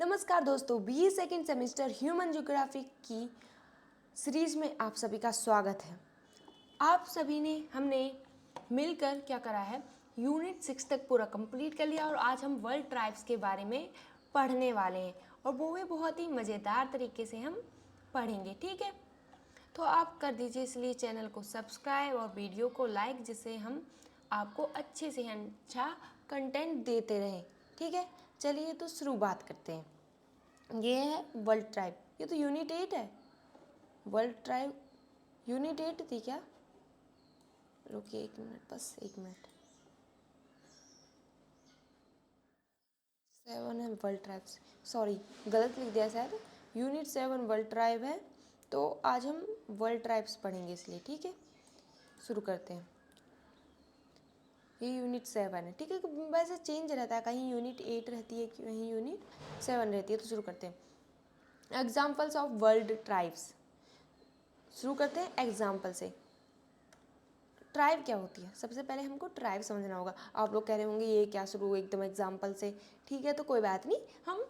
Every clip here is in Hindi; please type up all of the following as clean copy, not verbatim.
नमस्कार दोस्तों, BA second semester human geography की सीरीज में आप सभी का स्वागत है। आप सभी ने हमने मिलकर क्या करा है, यूनिट 6 तक पूरा कंप्लीट कर लिया और आज हम वर्ल्ड ट्राइब्स के बारे में पढ़ने वाले हैं और वो भी बहुत ही मज़ेदार तरीके से हम पढ़ेंगे। ठीक है, तो आप कर दीजिए इसलिए चैनल को सब्सक्राइब और वीडियो को लाइक, जिससे हम आपको अच्छे से अच्छा कंटेंट देते रहें। ठीक है, चलिए तो शुरुआत करते हैं। ये है वर्ल्ड ट्राइब, ये तो यूनिट 8 है। वर्ल्ड ट्राइब यूनिट 8 थी क्या? रुकिए एक मिनट, बस एक मिनट। 7 है वर्ल्ड ट्राइब्स, सॉरी गलत लिख दिया शायद। यूनिट 7 वर्ल्ड ट्राइब है, तो आज हम वर्ल्ड ट्राइब्स पढ़ेंगे इसलिए। ठीक है, शुरू करते हैं। ये यूनिट 7 है। ठीक है, वैसे चेंज रहता है, कहीं यूनिट 8 रहती है, कहीं यूनिट 7 रहती है। तो शुरू करते हैं। Examples of world tribes. शुरू करते हैं एग्जाम्पल से। ट्राइब क्या होती है? सबसे पहले हमको ट्राइब समझना होगा। आप लोग कह रहे होंगे ये क्या शुरू एकदम एग्जाम्पल से। ठीक है, तो कोई बात नहीं, हम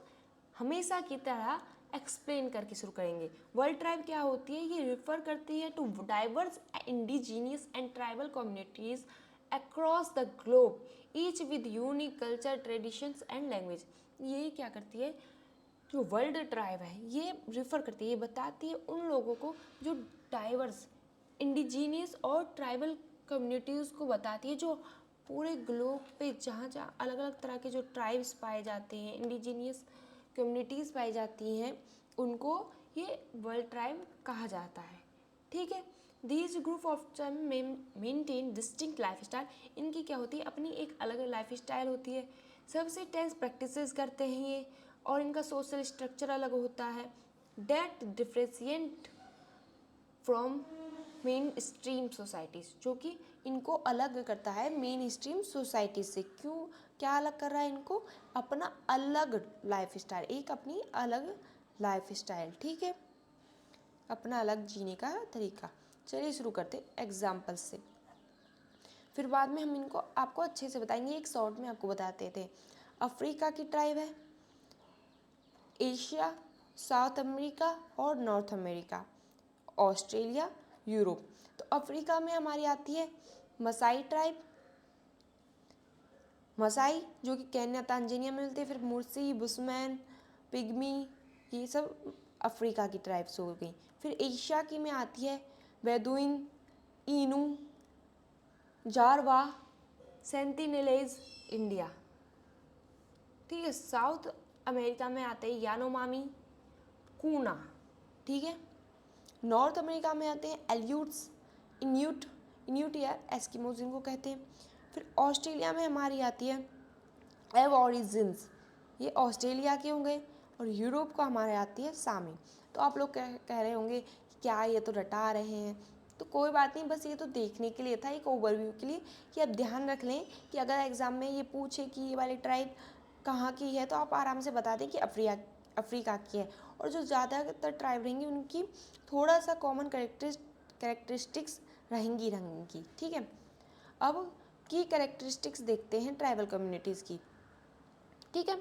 हमेशा की तरह एक्सप्लेन करके शुरू करेंगे। वर्ल्ड ट्राइब क्या होती है? ये रिफर करती है to diverse indigenous and tribal communities across the globe, each with unique culture, traditions and language. ये क्या करती है? जो वर्ल्ड ट्राइब है ये रिफ़र करती है, ये बताती है उन लोगों को जो डाइवर्स इंडिजीनियस और ट्राइबल कम्युनिटीज़ को बताती है, जो पूरे ग्लोब पे जहाँ जहाँ अलग अलग तरह के जो ट्राइब्स पाए जाते हैं, इंडिजीनियस कम्युनिटीज़ पाई जाती हैं, उनको ये वर्ल्ड ट्राइब कहा जाता है। ठीक है, these group of maintain distinct life style. इनकी क्या होती है? अपनी एक अलग लाइफ स्टाइल होती है। सबसे टेंस प्रैक्टिसेस करते हैं ये, और इनका सोशल स्ट्रक्चर अलग होता है। That differentiate from mainstream societies, जो कि इनको अलग करता है मेन स्ट्रीम सोसाइटी से। क्यों, क्या अलग कर रहा है इनको? अपना अलग लाइफ स्टाइल, एक अपनी अलग लाइफ स्टाइल। ठीक है, अपना अलग जीने का तरीका। चलिए शुरू करते एग्जाम्पल से, फिर बाद में हम इनको आपको अच्छे से बताएंगे। एक शॉर्ट में आपको बताते थे। अफ्रीका की ट्राइब है, एशिया, साउथ अमेरिका और नॉर्थ अमेरिका, ऑस्ट्रेलिया, यूरोप। तो अफ्रीका में हमारी आती है मसाई ट्राइब, मसाई जो कि केन्या तांजानिया में मिलते हैं। फिर मुर्सी, बुशमैन, पिग्मी, ये सब अफ्रीका की ट्राइब्स हो गई। फिर एशिया की में आती है बेदुइन, इनू, जारवा, सेंटिनेलेज, इंडिया। ठीक है, साउथ अमेरिका में आते हैं यानोमामी, कूना। ठीक है, नॉर्थ अमेरिका में आते हैं एल्यूट्स, इन्यूट, इन्यूट या एस्किमोज इनको कहते हैं। फिर ऑस्ट्रेलिया में हमारी आती है एबॉरिजिन्स, ये ऑस्ट्रेलिया के होंगे। और यूरोप को हमारे आती है सामी। तो आप लोग कह रहे होंगे क्या ये तो रटा रहे हैं, तो कोई बात नहीं, बस ये तो देखने के लिए था, एक ओवरव्यू के लिए, कि आप ध्यान रख लें कि अगर एग्ज़ाम में ये पूछे कि ये वाली ट्राइब कहाँ की है, तो आप आराम से बता दें कि अफ्रीका की है। और जो ज़्यादातर ट्राइब रहेंगी उनकी थोड़ा सा कॉमन कैरेक्टरिस्टिक्स रहेंगी। ठीक है, अब की कैरेक्टरिस्टिक्स देखते हैं ट्राइबल कम्युनिटीज़ की। ठीक है,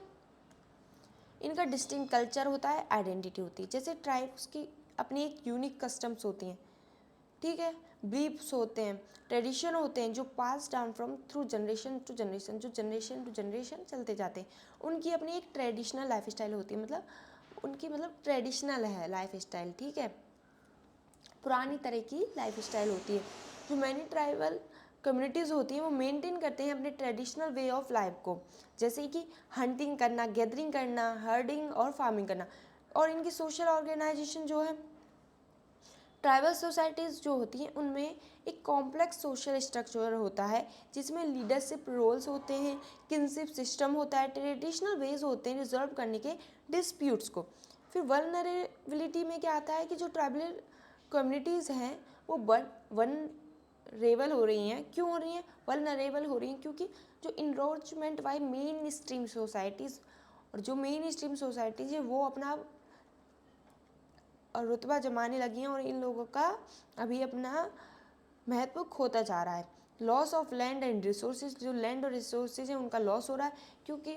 इनका डिस्टिंक्ट कल्चर होता है, आइडेंटिटी होती है। जैसे ट्राइब्स की अपनी एक यूनिक कस्टम्स होती हैं। ठीक है, बिलीफ्स होते हैं, ट्रेडिशन होते हैं, जो pass down from through generation to generation, जो जनरेशन टू जनरेशन चलते जाते हैं। उनकी अपनी एक ट्रेडिशनल लाइफ स्टाइल होती है, मतलब उनकी ट्रेडिशनल है लाइफ स्टाइल। ठीक है, पुरानी तरह की लाइफ स्टाइल होती है। जो मैनी ट्राइबल कम्युनिटीज़ होती हैं वो मेंटेन करते हैं अपने ट्रेडिशनल वे ऑफ लाइफ को, जैसे कि हंटिंग करना, गैदरिंग करना, हर्डिंग और फार्मिंग करना। और इनकी सोशल ऑर्गेनाइजेशन जो है, ट्राइबल सोसाइटीज़ जो होती हैं उनमें एक कॉम्प्लेक्स सोशल स्ट्रक्चर होता है, जिसमें लीडरशिप रोल्स होते हैं, किनशिप सिस्टम होता है, ट्रेडिशनल वेज होते हैं रिजॉल्व करने के डिस्प्यूट्स को। फिर वल्नरेबिलिटी में क्या आता है कि जो ट्राइबल कम्युनिटीज़ हैं वो वनरेबल हो रही हैं। क्यों हो रही हैं वल्नरेबल हो रही हैं? क्योंकि जो इनरोचमेंट बाय मेन स्ट्रीम सोसाइटीज़, और जो मेन स्ट्रीम सोसाइटीज़ है वो अपना और रुतबा जमाने लगी हैं, और इन लोगों का अभी अपना महत्व खोता जा रहा है। Loss of land and resources, जो लैंड और रिसोर्सेज हैं उनका लॉस हो रहा है, क्योंकि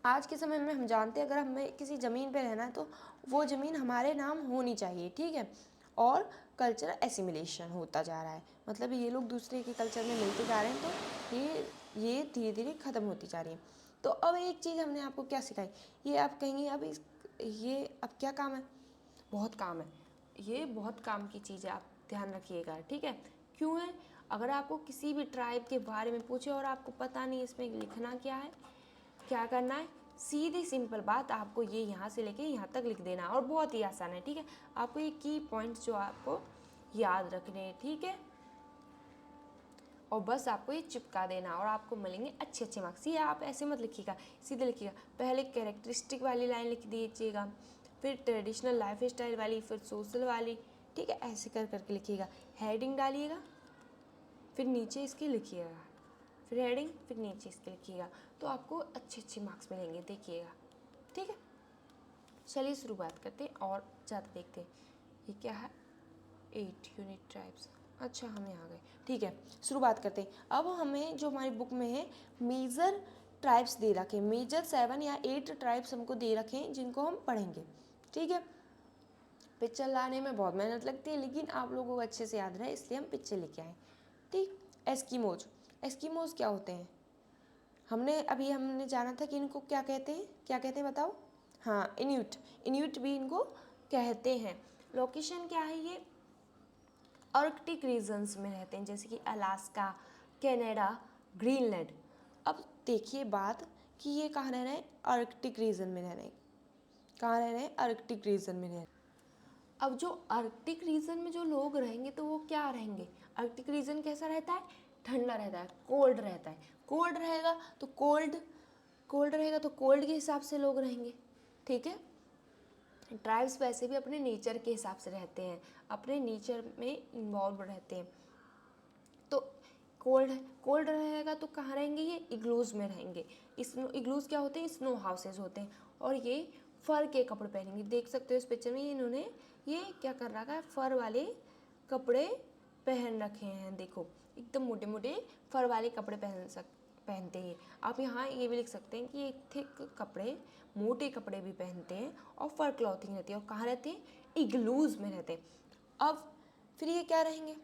आज के समय में हम जानते हैं अगर हमें किसी ज़मीन पे रहना है तो वो ज़मीन हमारे नाम होनी चाहिए, ठीक है। और कल्चरल एसिमिलेशन होता जा रहा है, मतलब ये लोग दूसरे के कल्चर में मिलते जा रहे हैं, तो ये धीरे धीरे ख़त्म होती जा रही है। तो अब एक चीज़ हमने आपको क्या सिखाई, ये आप कहेंगे ये अब क्या काम है, बहुत काम है, ये बहुत काम की चीज़ है, आप ध्यान रखिएगा, ठीक है। क्यों है, अगर आपको किसी भी ट्राइब के बारे में पूछे और आपको पता नहीं इसमें लिखना क्या है, क्या करना है, सीधी सिंपल बात, आपको ये यहाँ से लेके यहाँ तक लिख देना, और बहुत ही आसान है, ठीक है। आपको ये की पॉइंट्स जो आपको याद रखने हैं, ठीक है, और बस आपको ये चिपका देना और आपको मिलेंगे अच्छे अच्छे मार्क्स। ये आप ऐसे मत लिखिएगा, सीधे लिखिएगा, पहले कैरेक्टरिस्टिक वाली लाइन लिख दीजिएगा, फिर ट्रेडिशनल लाइफ स्टाइल वाली, फिर सोशल वाली, ठीक है, ऐसे कर करके लिखिएगा। हेडिंग डालिएगा, फिर नीचे इसके लिखिएगा, फिर हेडिंग, फिर नीचे इसके लिखिएगा, तो आपको अच्छे अच्छे मार्क्स मिलेंगे, देखिएगा, ठीक है। चलिए शुरुआत करते हैं और ज़्यादा देखते हैं। ये क्या है, 8 यूनिक ट्राइब्स, अच्छा हम यहाँ गए, ठीक है। शुरुआत करते हैं। अब हमें जो हमारी बुक में है मेजर ट्राइब्स दे रखे, मेजर 7 या 8 ट्राइब्स हमको दे रखे हैं जिनको हम पढ़ेंगे, ठीक है। पिक्चर लाने में बहुत मेहनत लगती है, लेकिन आप लोगों को अच्छे से याद रहे इसलिए हम पिक्चर लेके आए, ठीक। एस्किमोज, एस्किमोज क्या होते हैं, हमने जाना था कि इनको क्या कहते हैं बताओ, हाँ इन्यूट, इन्यूट भी इनको कहते हैं। लोकेशन क्या है, ये आर्कटिक रीजन्स में रहते हैं, जैसे कि अलास्का, कनाडा, ग्रीनलैंड। अब देखिए बात कि ये कहाँ रह रहे हैं, आर्कटिक रीजन में रह रहे हैं, कहाँ रह रहे हैं, आर्कटिक रीजन में रह रहे हैं। अब जो आर्कटिक रीजन में जो लोग रहेंगे तो वो क्या रहेंगे, आर्कटिक रीजन कैसा रहता है, ठंडा रहता है, कोल्ड रहता है, कोल्ड रहेगा तो कोल्ड रहेगा तो कोल्ड के हिसाब से लोग रहेंगे, ठीक है। ट्राइब्स वैसे भी अपने नेचर के हिसाब से रहते हैं, अपने नेचर में इन्वॉल्व रहते हैं, तो कोल्ड रहेगा तो कहाँ रहेंगे, ये इग्लूज में रहेंगे। इग्लूज क्या होते हैं, स्नो हाउसेज होते हैं, और ये फर के कपड़े पहनेंगे। देख सकते हो इस पिक्चर में इन्होंने ये क्या कर रखा है, फर वाले कपड़े पहन रखे हैं, देखो एकदम मोटे मोटे फर वाले कपड़े पहनते हैं। आप यहाँ ये भी लिख सकते हैं कि ये थिक कपड़े, मोटे कपड़े भी पहनते हैं और फर क्लॉथिंग रहती है, और कहाँ रहते हैं, इग्लूज में रहते हैं। अब फिर ये क्या रहेंगे,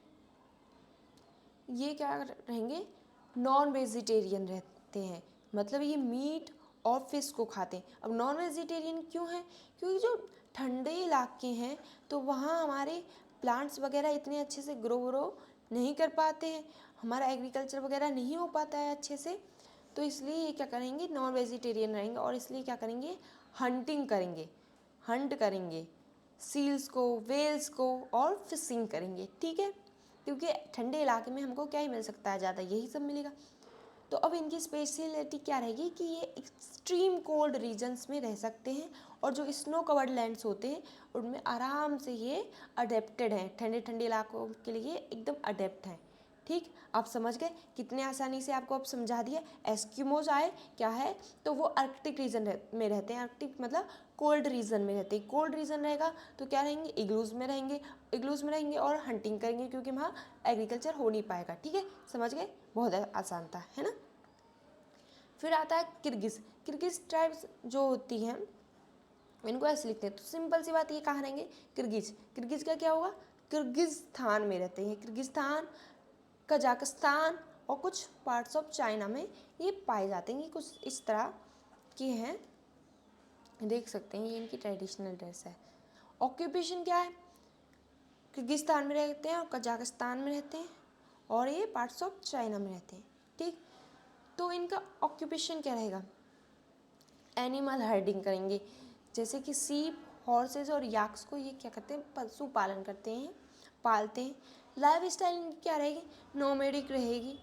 नॉन वेजिटेरियन रहते हैं, मतलब ये मीट और फिश को खाते हैं। अब नॉन वेजिटेरियन क्यों है, क्योंकि जो ठंडे इलाके हैं तो वहाँ हमारे प्लांट्स वगैरह इतने अच्छे से ग्रो नहीं कर पाते हैं, हमारा एग्रीकल्चर वगैरह नहीं हो पाता है अच्छे से, तो इसलिए ये क्या करेंगे, नॉन वेजिटेरियन रहेंगे, और इसलिए क्या करेंगे, हंट करेंगे सील्स को, वेल्स को, और फिशिंग करेंगे, ठीक है, क्योंकि ठंडे इलाके में हमको क्या ही मिल सकता है, ज़्यादा यही सब मिलेगा। तो अब इनकी स्पेशलिटी क्या रहेगी कि ये एक्सट्रीम कोल्ड रीजन्स में रह सकते हैं, और जो स्नो कवर्ड लैंड्स होते हैं उनमें आराम से ये अडेप्टेड हैं, ठंडे ठंडे इलाकों के लिए एकदम अडेप्ट हैं, ठीक। आप समझ गए, कितने आसानी से आपको अब समझा दिया। एस्किमोज आए क्या है, तो वो आर्कटिक रीजन में रहते हैं, आर्कटिक मतलब कोल्ड रीजन में रहते हैं, कोल्ड रीजन रहेगा तो क्या रहेंगे, इग्लूज में रहेंगे और हंटिंग करेंगे, क्योंकि वहाँ एग्रीकल्चर हो नहीं पाएगा, ठीक है, समझ गए, बहुत आसान था, है ना। फिर आता है किर्गिज ट्राइब्स जो होती हैं, इनको ऐसे लिखते हैं, तो सिंपल सी बात, ये कहाँ रहेंगे, किर्गिज का क्या होगा, किर्गिस्तान में रहते हैं, किर्गिस्तान, कजाकिस्तान और कुछ पार्ट्स ऑफ चाइना में ये पाए जाते हैं। ये कुछ इस तरह के हैं, देख सकते हैं, ये इनकी ट्रेडिशनल ड्रेस है। ऑक्यूपेशन क्या है, किर्गिस्तान में रहते हैं और कजाकिस्तान में रहते हैं, और ये पार्ट्स ऑफ चाइना में रहते हैं, ठीक। तो इनका ऑक्यूपेशन क्या रहेगा, एनिमल हर्डिंग करेंगे, जैसे कि सीप, हॉर्सेस और याक्स को ये क्या करते हैं, पशु पालन करते हैं, पालते हैं। लाइफ स्टाइल इनकी क्या रहेगी, नोमैडिक रहेगी,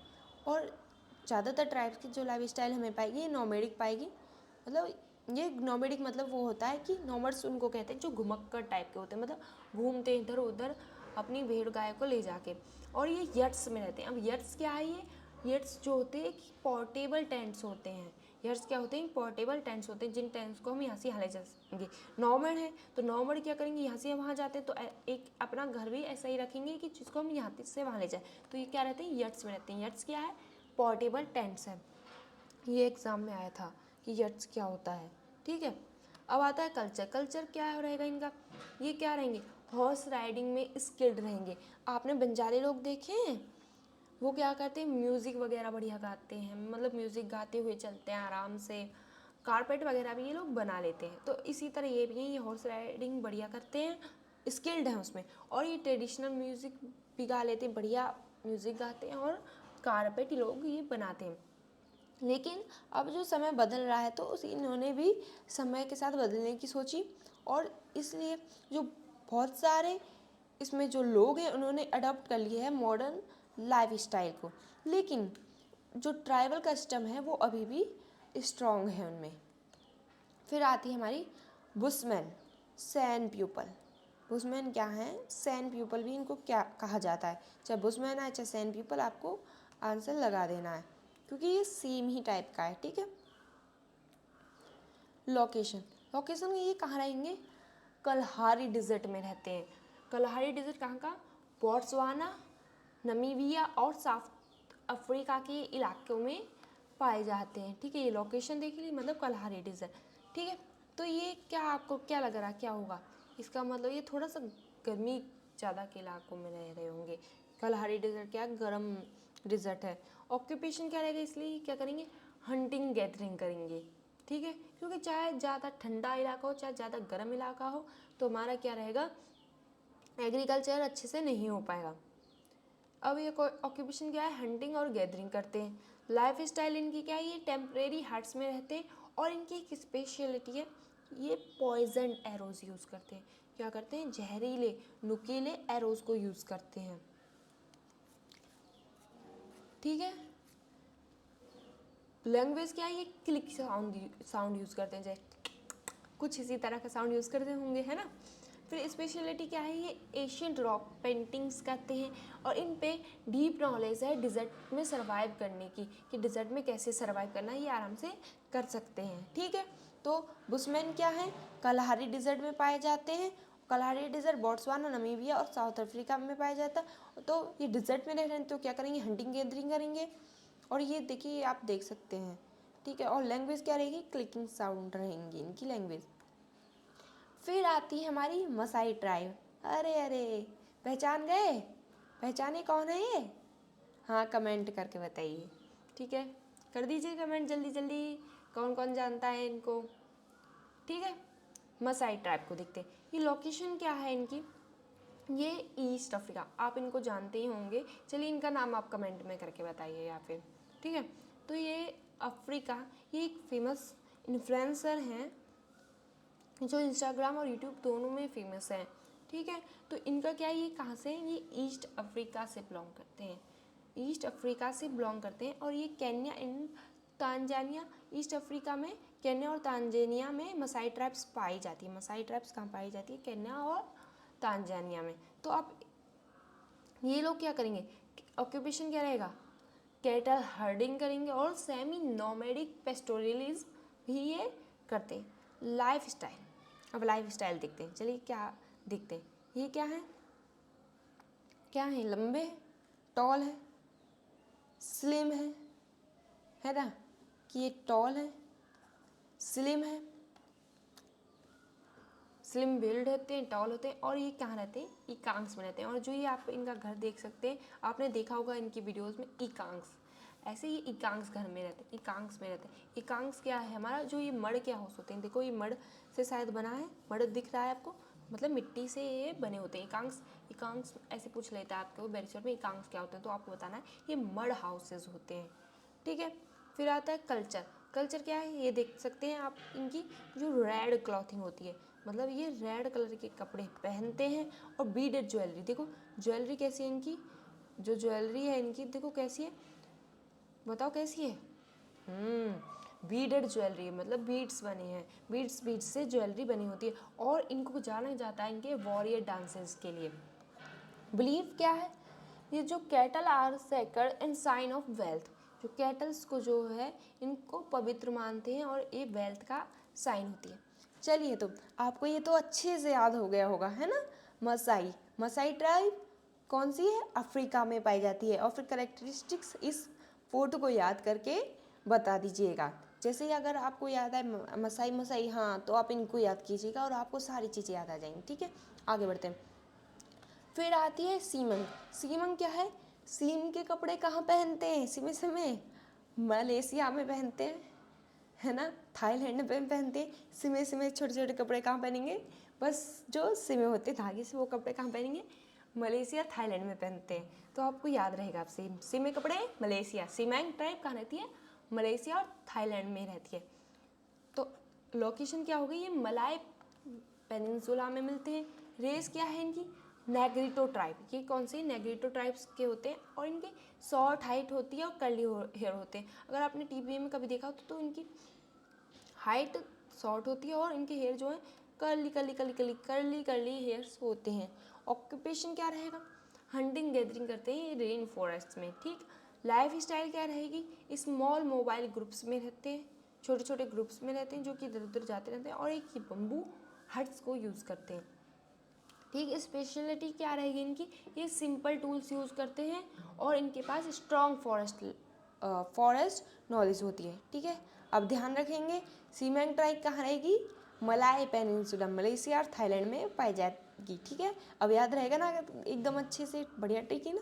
और ज़्यादातर ट्राइब्स की जो लाइफ स्टाइल हमें पाएगी ये नोमैडिक पाएगी, मतलब ये नोमैडिक मतलब वो होता है कि नोमर्स उनको कहते हैं जो घुमक्कड़ टाइप के होते हैं, मतलब घूमते हैं इधर उधर अपनी भेड़ गाय को ले जाके, और ये यट्स में रहते हैं। अब यट्स क्या है, ये यट्स जो होते हैं पोर्टेबल टेंट्स होते हैं, यट्स क्या होते हैं, पोर्टेबल टेंट्स होते हैं, जिन टेंट्स को हम यहाँ से यहाँ ले जाएंगे। नॉर्मल है तो नॉर्मल क्या करेंगे, यहाँ से वहाँ जाते हैं तो एक अपना घर भी ऐसा ही रखेंगे कि जिसको हम यहाँ से वहाँ ले जाए, तो ये क्या रहते हैं, यट्स में रहते हैं। यट्स क्या है, पोर्टेबल टेंट्स है, ये एग्जाम में आया था कि यट्स क्या होता है। ठीक है, अब आता है कल्चर। कल्चर क्या रहेगा इनका, ये क्या रहेंगे, हॉर्स राइडिंग में स्किल्ड रहेंगे। आपने बंजारे लोग देखे हैं, वो क्या करते हैं, म्यूज़िक वगैरह बढ़िया गाते हैं, मतलब म्यूज़िक गाते हुए चलते हैं आराम से, कारपेट वगैरह भी ये लोग बना लेते हैं। तो इसी तरह ये भी है, ये हॉर्स राइडिंग बढ़िया करते हैं, स्किल्ड हैं उसमें, और ये ट्रेडिशनल म्यूज़िक भी गा लेते हैं, बढ़िया म्यूज़िक गाते हैं और कारपेट लोग ये बनाते हैं। लेकिन अब जो समय बदल रहा है तो इन्होंने भी समय के साथ बदलने की सोची, और इसलिए जो बहुत सारे इसमें जो लोग हैं उन्होंने अडॉप्ट कर लिया है मॉडर्न लाइफ स्टाइल को। लेकिन जो ट्राइबल कस्टम है वो अभी भी स्ट्रॉन्ग है उनमें। फिर आती है हमारी बुशमैन, सैन पीपल। बुशमैन क्या है, सैन पीपल भी इनको क्या कहा जाता है, चाहे बुशमैन है चाहे सैन पीपल, आपको आंसर लगा देना है क्योंकि ये सेम ही टाइप का है। ठीक है, लोकेशन। लोकेशन ये कहाँ रहेंगे, कलहारी डिजर्ट में रहते हैं। कलहारी डिजर्ट कहाँ का, बोट्सवाना, नमीबिया और साउथ अफ्रीका के इलाकों में पाए जाते हैं। ठीक है, ये लोकेशन देख ली, मतलब कलहारी डिजर्ट। ठीक है, तो ये क्या आपको क्या लग रहा है क्या होगा, इसका मतलब ये थोड़ा सा गर्मी ज़्यादा के इलाकों में रह रहे होंगे। कलहारी डिजर्ट क्या गर्म डिजर्ट है। ऑक्यूपेशन क्या रहेगा, इसलिए क्या करेंगे, हंटिंग गैदरिंग करेंगे। ठीक है, क्योंकि चाहे ज़्यादा ठंडा इलाका हो चाहे ज़्यादा गर्म इलाका हो, तो हमारा क्या रहेगा, एग्रीकल्चर अच्छे से नहीं हो पाएगा। अब ये ऑक्यूपेशन क्या है, हंटिंग और गैदरिंग करते हैं। लाइफ स्टाइल इनकी क्या है, ये टेम्परेरी हट्स में रहते हैं, और इनकी एक स्पेशलिटी है, ये पॉइजन एरोज यूज़ करते हैं। क्या करते हैं, जहरीले नुकीले एरोज को यूज़ करते हैं। ठीक है, लैंग्वेज क्या है, ये क्लिक साउंड यूज़ करते हैं, जैसे कुछ इसी तरह का साउंड यूज़ करते होंगे, है ना। फिर स्पेशलिटी क्या है, ये एशियंट रॉक पेंटिंग्स करते हैं, और इन पे डीप नॉलेज है डिज़र्ट में सर्वाइव करने की, कि डिज़र्ट में कैसे सर्वाइव करना है ये आराम से कर सकते हैं। ठीक है, तो बुशमैन क्या है, कलहारी डिज़र्ट में पाए जाते हैं। कलहारी डिज़र्ट बोट्सवाना, नमीबिया और साउथ अफ्रीका में पाया जाता है। तो ये डिज़र्ट में रह रहे हैं तो क्या करेंगे, हंटिंग गैदरिंग करेंगे, और ये देखिए आप देख सकते हैं। ठीक है, और लैंग्वेज क्या रहेगी, क्लिकिंग साउंड रहेंगी इनकी लैंग्वेज। फिर आती है हमारी मसाई ट्राइब। अरे अरे, पहचान गए, पहचाने कौन है ये, हाँ कमेंट करके बताइए। ठीक है, कर दीजिए कमेंट जल्दी जल्दी, कौन कौन जानता है इनको। ठीक है, मसाई ट्राइब को देखते हैं, ये लोकेशन क्या है इनकी, ये ईस्ट अफ्रीका, आप इनको जानते ही होंगे, चलिए इनका नाम आप कमेंट में करके बताइए या फिर। ठीक है, तो ये अफ्रीका, ये एक फेमस इन्फ्लुएंसर हैं जो इंस्टाग्राम और यूट्यूब दोनों में फेमस हैं। ठीक है, तो इनका क्या है, ये कहाँ से हैं, ये ईस्ट अफ्रीका से बिलोंग करते हैं, ईस्ट अफ्रीका से बिलोंग करते हैं, और ये Kenya and Tanzania, east Africa में केन्या और तांजानिया में मसाई ट्राइब्स पाई जाती है। मसाई ट्राइब्स कहाँ पाई जाती है, केन्या और तांजानिया में। तो आप ये लोग क्या करेंगे, ऑक्यूपेशन क्या रहेगा, कैटल हर्डिंग करेंगे, और सेमी नोमैडिक पेस्टोरलिज्म भी ये करते हैं। लाइफ स्टाइल, अब लाइफ स्टाइल देखते हैं, चलिए क्या देखते हैं, ये क्या है, क्या है, लंबे, टॉल है, स्लिम है ना, कि ये टॉल है, स्लिम है, स्लिम बिल्ड होते हैं, टॉल होते हैं, और ये कहाँ रहते हैं, इकांग्स में रहते हैं। और जो ये आप इनका घर देख सकते हैं, आपने देखा होगा इनकी वीडियोस में इकांग्स, ऐसे ही इकांग्स घर में रहते हैं, इकांग्स में रहते हैं। इकांग्स क्या है, हमारा जो ये मड के हाउस होते हैं, देखो ये मड से शायद बना है, मड दिख रहा है आपको, मतलब मिट्टी से ये बने होते हैं इकांग्स। इकांग्स ऐसे पूछ लेता है आपको बैरिस्टर में, इकांग्स क्या होते हैं, तो आपको बताना है ये मड हाउसेज होते हैं। ठीक है, फिर आता है कल्चर। कल्चर क्या है, ये देख सकते हैं आप, इनकी जो रेड क्लॉथिंग होती है, मतलब ये रेड कलर के कपड़े पहनते हैं, और बीडेड ज्वेलरी, देखो ज्वेलरी कैसी है इनकी, जो ज्वेलरी है इनकी देखो कैसी है, बताओ कैसी है, बीडेड ज्वेलरी, मतलब बीड्स बने हैं, बीड्स से ज्वेलरी बनी होती है, और इनको जाना जाता है इनके वॉरियर डांसेस के लिए। बिलीव क्या है, ये जो cattle are sacred and sign of wealth, जो कैटल्स को जो है इनको पवित्र मानते हैं, और ये वेल्थ का साइन होती है। चलिए, तो आपको ये तो अच्छे से याद हो गया होगा, है ना। मसाई, मसाई ट्राइब कौन सी है, अफ्रीका में पाई जाती है, और फिर करेक्टरिस्टिक्स इस फोटो को याद करके बता दीजिएगा। जैसे ही अगर आपको याद आए मसाई मसाई, हाँ, तो आप इनको याद कीजिएगा और आपको सारी चीज़ें याद आ जाएंगी। ठीक है, आगे बढ़ते हैं। फिर आती है सीमंग। सीमंग क्या है? सीम के कपड़े कहाँ पहनते हैं सिमे सिमे? मलेशिया में पहनते हैं, है ना, थाईलैंड में पहनते हैं। सिमे सिमे छोटे छोटे कपड़े कहाँ पहनेंगे? बस जो सिमे होते हैं धागे से, वो कपड़े कहाँ पहनेंगे? मलेशिया थाईलैंड में पहनते हैं। तो आपको याद रहेगा, आप सिमे कपड़े मलेशिया, सीमैंग ट्राइब कहाँ रहती है? मलेशिया और थाईलैंड में रहती है। तो लोकेशन क्या हो गई? ये मलाय पेनिनसुला में मिलते हैं। रेस क्या है इनकी? Negrito tribe. ये कौन से? नेग्रिटो ट्राइब्स के होते हैं और इनके शॉर्ट हाइट होती है और कर्ली हेयर होते हैं। अगर आपने टीवी में कभी देखा हो तो इनकी हाइट शॉर्ट होती है और इनके हेयर जो है curly curly curly curly curly curly hairs होते हैं। ऑक्यूपेशन क्या रहेगा? हंटिंग गैदरिंग करते हैं रेन फॉरेस्ट में। ठीक, लाइफ स्टाइल क्या रहेगी? स्मॉल मोबाइल ग्रुप्स में रहते हैं, छोटे छोटे ग्रुप्स में रहते हैं जो कि इधर उधर जाते रहते हैं और एक ही बम्बू हट्स को यूज़ करते हैं। ठीक, स्पेशलिटी क्या रहेगी इनकी? ये सिंपल टूल्स यूज़ करते हैं और इनके पास स्ट्रॉन्ग फॉरेस्ट नॉलेज होती है। ठीक है, अब ध्यान रखेंगे, सीमैंग ट्राइब कहाँ रहेगी? मलाय पेनिनसुला, मलेशिया और थाईलैंड में पाई जाएगी। ठीक है, अब याद रहेगा ना एकदम अच्छे से, बढ़िया ट्रिक है ना।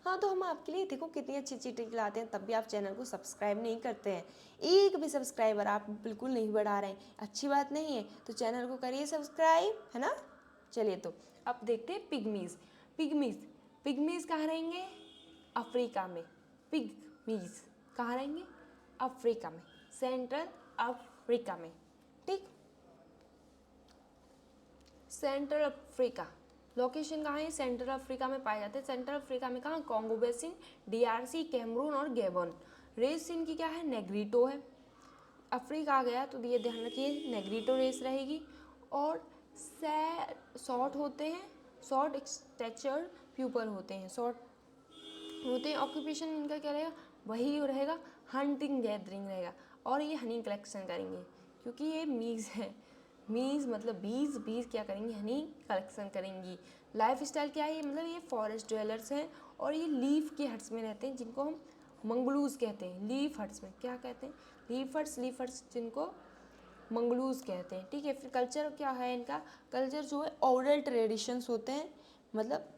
हाँ, तो हम आपके लिए देखो कितनी अच्छी अच्छी ट्रिक लाते हैं, तब भी आप चैनल को सब्सक्राइब नहीं करते हैं। एक भी सब्सक्राइबर आप बिल्कुल नहीं बढ़ा रहे हैं, अच्छी बात नहीं है। तो चैनल को करिए सब्सक्राइब, है ना। चलिए, तो अब देखते हैं पिग्मीज। पिग्मीज पिग्मीज कहाँ रहेंगे? अफ्रीका में। पिग्मीज कहाँ रहेंगे? अफ्रीका में, सेंट्रल अफ्रीका में। ठीक, सेंट्रल अफ्रीका लोकेशन कहाँ है? सेंट्रल अफ्रीका में पाए जाते हैं। सेंट्रल अफ्रीका में कहाँ? कॉन्गो बेसिन, डीआरसी, कैमरून और गैबन। रेस इनकी क्या है? नेग्रीटो है। अफ्रीका आ गया तो ये ध्यान रखिए, नेग्रीटो रेस रहेगी। और शॉर्ट होते हैं, शॉर्ट स्टैचर प्यूपल होते हैं, शॉर्ट होते हैं। ऑक्यूपेशन इनका क्या रहेगा? वही रहेगा, हंटिंग गैदरिंग रहेगा। और ये हनी कलेक्शन करेंगे क्योंकि ये मीज है। मीज मतलब बीज, बीज क्या करेंगी? हनी कलेक्शन करेंगी। लाइफ स्टाइल क्या है? मतलब ये फॉरेस्ट ड्वेलर्स हैं और ये लीफ के हट्स में रहते हैं जिनको हम मंगलूज कहते हैं। लीफ हट्स में क्या कहते हैं? लीफ हट्स जिनको मंगलूज कहते हैं। ठीक है, फिर कल्चर क्या है इनका? कल्चर जो है ओरल ट्रेडिशंस होते हैं, मतलब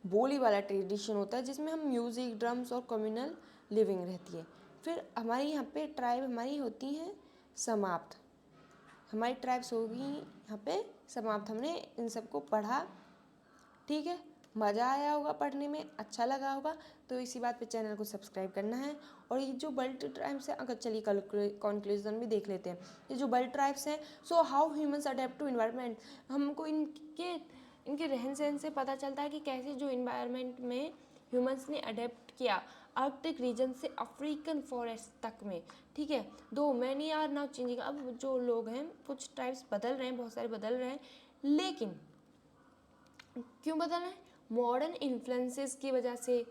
बोली वाला ट्रेडिशन होता है जिसमें हम म्यूज़िक, ड्रम्स और कम्युनल लिविंग रहती है। फिर हमारी यहाँ पे ट्राइब हमारी होती हैं समाप्त। हमारी ट्राइब्स होगी यहाँ पे समाप्त। हमने इन सबको पढ़ा। ठीक है, मज़ा आया होगा पढ़ने में, अच्छा लगा होगा। तो इसी बात पे चैनल को सब्सक्राइब करना है। और ये जो बल्ट ट्राइब्स हैं, अगर चलिए कंक्लूजन भी देख लेते हैं। ये जो बल्ट ट्राइब्स हैं, so how humans adapt to environment. हमको इनके रहन सहन से पता चलता है कि कैसे जो इन्वायरमेंट में ह्यूमंस ने अडेप्ट किया, आर्कटिक रीजन से अफ्रीकन फॉरेस्ट तक में। ठीक है, दो मैनी आर नाउ चेंजिंग। अब जो लोग हैं, कुछ ट्राइब्स बदल रहे हैं, बहुत सारे बदल रहे हैं, लेकिन क्यों बदल रहे हैं? मॉडर्न इन्फ्लुएंसेस की वजह से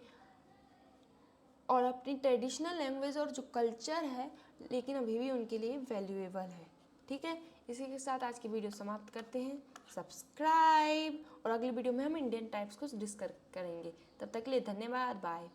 और अपनी ट्रेडिशनल लैंग्वेज और जो कल्चर है, लेकिन अभी भी उनके लिए वैल्यूएबल है। ठीक है, इसी के साथ आज की वीडियो समाप्त करते हैं। सब्सक्राइब, और अगली वीडियो में हम इंडियन टाइप्स को डिस्कस करेंगे। तब तक के लिए धन्यवाद, बाय।